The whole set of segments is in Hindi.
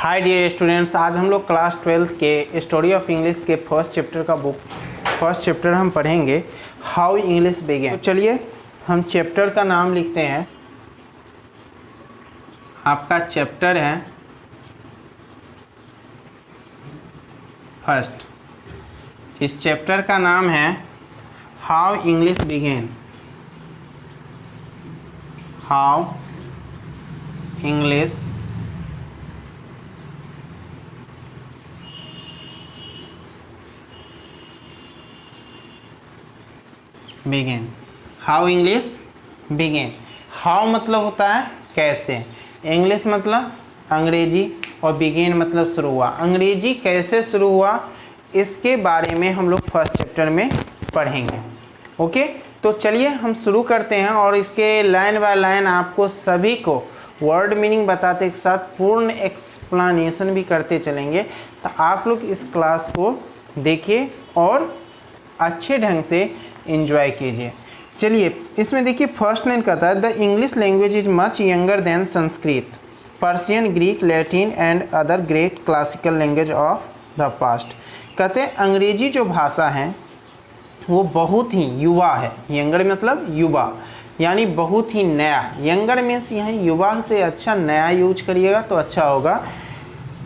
हाय डियर स्टूडेंट्स, आज हम लोग क्लास 12 के स्टोरी ऑफ इंग्लिश के फर्स्ट चैप्टर हम पढ़ेंगे हाउ इंग्लिश बिगेन। तो चलिए हम चैप्टर का नाम लिखते हैं। आपका चैप्टर है फर्स्ट। इस चैप्टर का नाम है how English began. How English began. How English began. How मतलब होता है कैसे, इंग्लिश मतलब अंग्रेजी और बिगेन मतलब शुरू हुआ। अंग्रेजी कैसे शुरू हुआ इसके बारे में हम लोग फर्स्ट चैप्टर में पढ़ेंगे। ओके, तो चलिए हम शुरू करते हैं और इसके लाइन बाय लाइन आपको सभी को वर्ड मीनिंग बताते के साथ पूर्ण एक्सप्लेनेशन भी करते चलेंगे। तो आप लोग इस क्लास को देखिए और अच्छे ढंग से एंजॉय कीजिए। चलिए इसमें देखिए फर्स्ट लाइन कहता है the English language is much younger than Sanskrit, Persian, Greek, Latin and other great classical language of the past. कहते हैं अंग्रेजी जो भाषा है वो बहुत ही युवा है। यंगर मतलब युवा, यानी बहुत ही नया। यंगर मीन्स यहाँ युवा से अच्छा नया यूज करिएगा तो अच्छा होगा।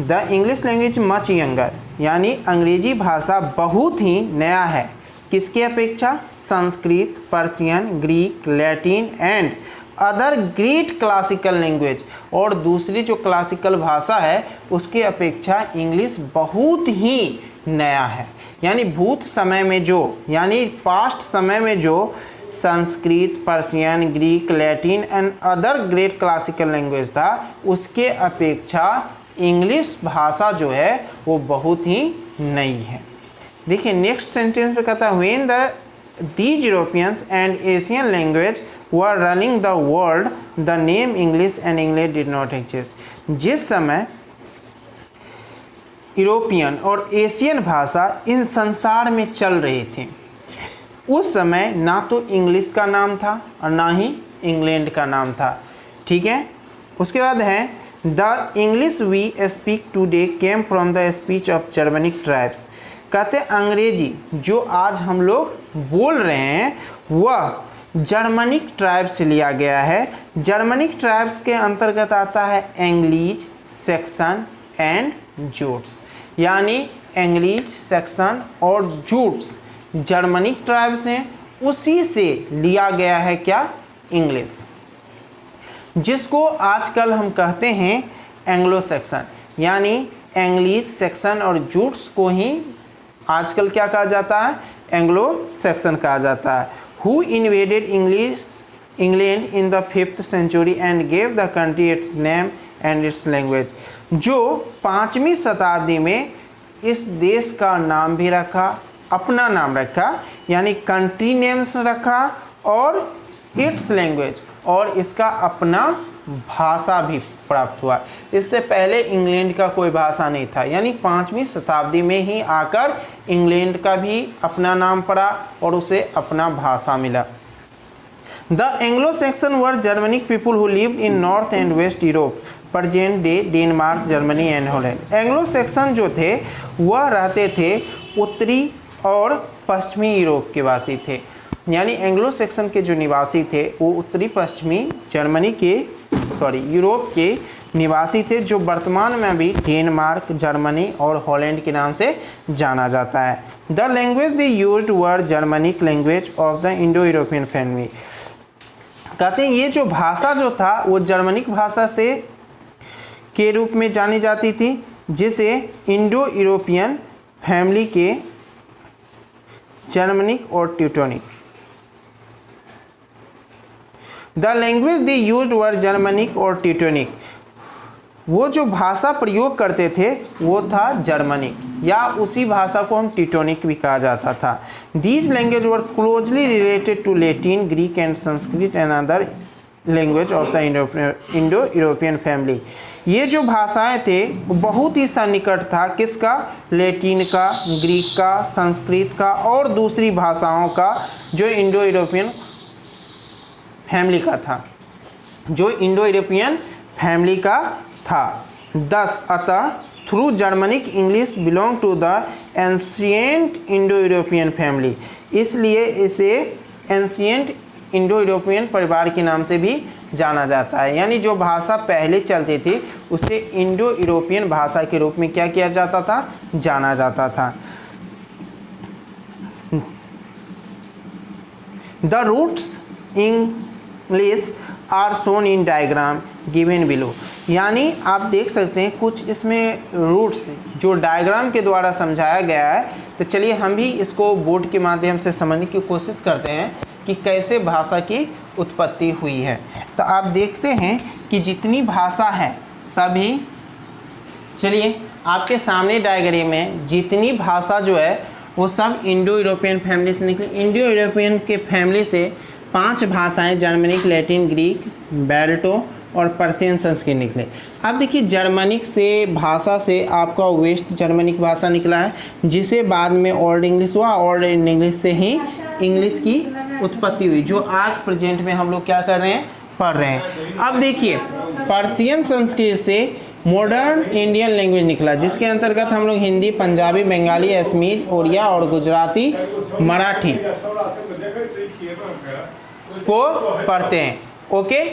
The English language much younger, यानी अंग्रेजी भाषा बहुत ही नया है किसकी अपेक्षा, Sanskrit, Persian, Greek, Latin and other great classical language, और दूसरी जो क्लासिकल भाषा है उसकी अपेक्षा इंग्लिश बहुत ही नया है। यानी भूत समय में जो, यानी पास्ट समय में जो Sanskrit, Persian, Greek, Latin and other great classical language था उसके अपेक्षा इंग्लिश भाषा जो है वो बहुत ही नई है। देखिए नेक्स्ट सेंटेंस पे कहता है when these Europeans and Asian language were running the world the name English and English did not exist. जिस समय यूरोपियन और एशियन भाषा इन संसार में चल रही थी उस समय ना तो इंग्लिश का नाम था और ना ही इंग्लैंड का नाम था। ठीक है, उसके बाद है the English we speak today came from the speech of Germanic tribes. कहते हैं अंग्रेजी जो आज हम लोग बोल रहे हैं वह जर्मनिक ट्राइब से लिया गया है। जर्मनिक ट्राइब्स के अंतर्गत आता है एंग्लीज, सेक्सन एंड जूट्स, यानी एंग्लीज, सेक्सन और जूट्स जर्मनिक ट्राइब्स हैं, उसी से लिया गया है क्या, इंग्लिश, जिसको आजकल हम कहते हैं एंग्लो सेक्सन। यानी एंग्लीज, सेक्सन और जूट्स को ही आजकल क्या कहा जाता है, एंग्लो सेक्सन कहा जाता है। Who invaded England in the 5th century and gave the country it's name and it's language. जो 5वीं शताब्दी में इस देश का नाम भी रखा, अपना नाम रखा, यानी कंट्री नेम्स रखा और इट्स लैंग्वेज, और इसका अपना भाषा भी प्राप्त हुआ। इससे पहले इंग्लैंड का कोई भाषा नहीं था, यानी 5वीं शताब्दी में ही आकर इंग्लैंड का भी अपना नाम पड़ा और उसे अपना भाषा मिला। The Anglo Saxon were Germanic people who lived in north and west Europe, present day Denmark, Germany and Holland. Anglo Saxon जो थे वह रहते थे उत्तरी और पश्चिमी यूरोप के वासी थे। यानी एंग्लो सेक्सन के जो निवासी थे वो उत्तरी पश्चिमी यूरोप के निवासी थे, जो वर्तमान में अभी डेनमार्क, जर्मनी और हॉलैंड के नाम से जाना जाता है। The language they used were Germanic language of the Indo European family. कहते हैं ये जो भाषा जो था वो जर्मनिक भाषा से के रूप में जानी जाती थी, जिसे इंडो यूरोपियन फैमिली के जर्मनिक और Teutonic. The language they used were Germanic और ट्यूटोनिक। वो जो भाषा प्रयोग करते थे वो था जर्मनिक, या उसी भाषा को हम ट्यूटोनिक भी कहा जाता था। These language were closely related to Latin, Greek and Sanskrit and other language of the Indo European family. ये जो भाषाएं थे वो बहुत ही सन्निकट था किसका, लैटिन का, ग्रीक का, संस्कृत का और दूसरी भाषाओं का जो इंडो यूरोपियन फैमिली का था, जो इंडो यूरोपियन फैमिली का था। 10 अतः through Germanic English belong to the ancient Indo European family, इसलिए इसे एंशिएंट इंडो यूरोपियन परिवार के नाम से भी जाना जाता है। यानी जो भाषा पहले चलती थी उसे इंडो यूरोपियन भाषा के रूप में क्या किया जाता था, जाना जाता था। The roots English are shown in diagram given below, यानी आप देख सकते हैं कुछ इसमें रूट्स जो डायग्राम के द्वारा समझाया गया है। तो चलिए हम भी इसको बोर्ड के माध्यम से समझने की कोशिश करते हैं कि कैसे भाषा की उत्पत्ति हुई है। तो आप देखते हैं कि जितनी भाषा है सभी, चलिए आपके सामने डायग्राम में जितनी भाषा जो है वो सब इंडो यूरोपियन फैमिली से निकली। इंडो यूरोपियन के फैमिली से 5 भाषाएं जर्मनिक, लैटिन, ग्रीक, बेल्टो और पर्शियन संस्कृत निकले। अब देखिए जर्मनिक से भाषा से आपका वेस्ट जर्मनिक भाषा निकला है, जिसे बाद में ओल्ड इंग्लिश हुआ। ओल्ड इंग्लिश से ही इंग्लिश की उत्पत्ति हुई, जो आज प्रेजेंट में हम लोग क्या कर रहे हैं, पढ़ रहे हैं। अब देखिए पर्शियन संस्कृत से मॉडर्न इंडियन लैंग्वेज निकला, जिसके अंतर्गत हम लोग हिंदी, पंजाबी, बंगाली, असमीज, उड़िया और गुजराती, मराठी को पढ़ते हैं। ओके,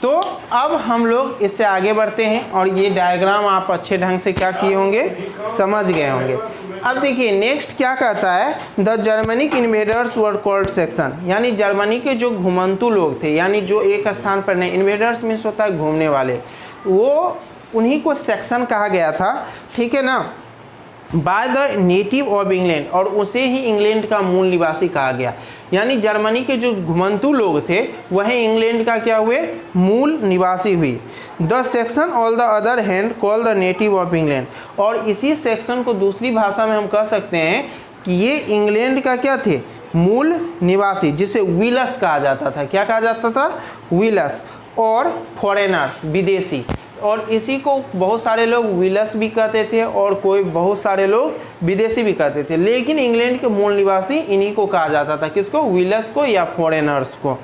तो अब हम लोग इससे आगे बढ़ते हैं और ये डायग्राम आप अच्छे ढंग से क्या किए होंगे, समझ गए होंगे। अब देखिए नेक्स्ट क्या कहता है, the Germanic invaders were called section, यानी जर्मनी के जो घुमंतु लोग थे, यानी जो एक स्थान पर नहीं, इन्वेडर्स मीन्स होता है घूमने वाले, वो उन्हीं को सेक्शन कहा गया था, ठीक है ना, by the native of England, और उसे ही इंग्लैंड का मूल निवासी कहा गया। यानी जर्मनी के जो घुमंतु लोग थे वह इंग्लैंड का क्या हुए, मूल निवासी हुई। The section on the other hand call the native of England, और इसी सेक्शन को दूसरी भाषा में हम कह सकते हैं कि ये इंग्लैंड का क्या थे, मूल निवासी, जिसे विलस कहा जाता था। क्या कहा जाता था, विलस, और फॉरेनर्स, विदेशी, और इसी को बहुत सारे लोग विलस भी कहते थे और कोई बहुत सारे लोग विदेशी भी कहते थे, लेकिन इंग्लैंड के मूल निवासी इन्हीं को कहा जाता था, किसको, विलस को या फॉरेनर्स को।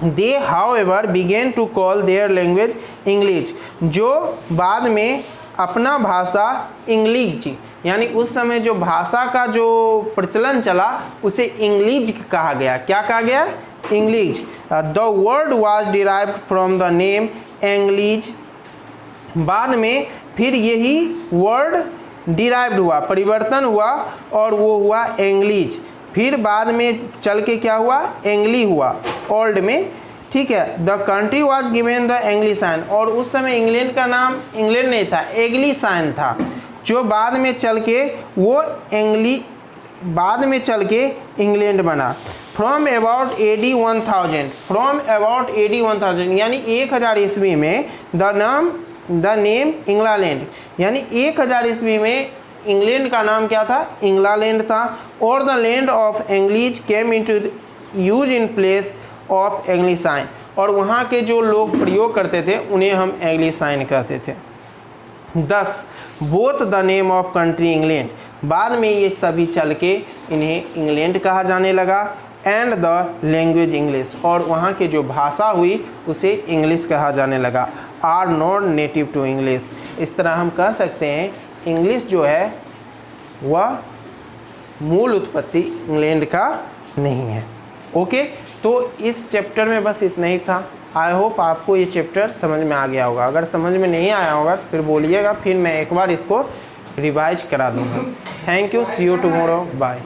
They however began to call their language English, जो बाद में अपना भाषा इंग्लिश, यानी उस समय जो भाषा का जो प्रचलन चला उसे इंग्लिश कहा गया। क्या कहा गया, English. The word was derived from the name Englisc, बाद में फिर यही वर्ड डिराइव्ड हुआ, परिवर्तन हुआ और वो हुआ इंग्लिश। फिर बाद में चल के क्या हुआ, एंग्ली हुआ ओल्ड में, ठीक है। The country was given the एंग्लिशाइन, और उस समय इंग्लैंड का नाम इंग्लैंड नहीं था, एग्लिशाइन था, जो बाद में चल के वो बाद में चल के इंग्लैंड बना। From about AD 1000, from about AD 1000 यानी 1000 ईस्वी में द नेम इंग्लैंड, यानी 1000 ईस्वी में इंग्लैंड का नाम क्या था, इंग्लैंड था। और the land of English came into use in place of एंग्लिशाइन, और वहाँ के जो लोग प्रयोग करते थे उन्हें हम एंग्लिशाइन कहते थे। 10 both the name of country England, बाद में ये सभी चल के इन्हें इंग्लैंड कहा जाने लगा। एंड द लैंग्वेज इंग्लिश, और वहाँ के जो भाषा हुई उसे इंग्लिश कहा जाने लगा। Are not native to English, इस तरह हम कह सकते हैं इंग्लिश जो है वह मूल उत्पत्ति इंग्लैंड का नहीं है। ओके, तो इस चैप्टर में बस इतना ही था। आई होप आपको ये चैप्टर समझ में आ गया होगा। अगर समझ में नहीं आया होगा तो फिर बोलिएगा, फिर मैं एक बार इसको रिवाइज करा दूँगा। Thank you, see you tomorrow, bye.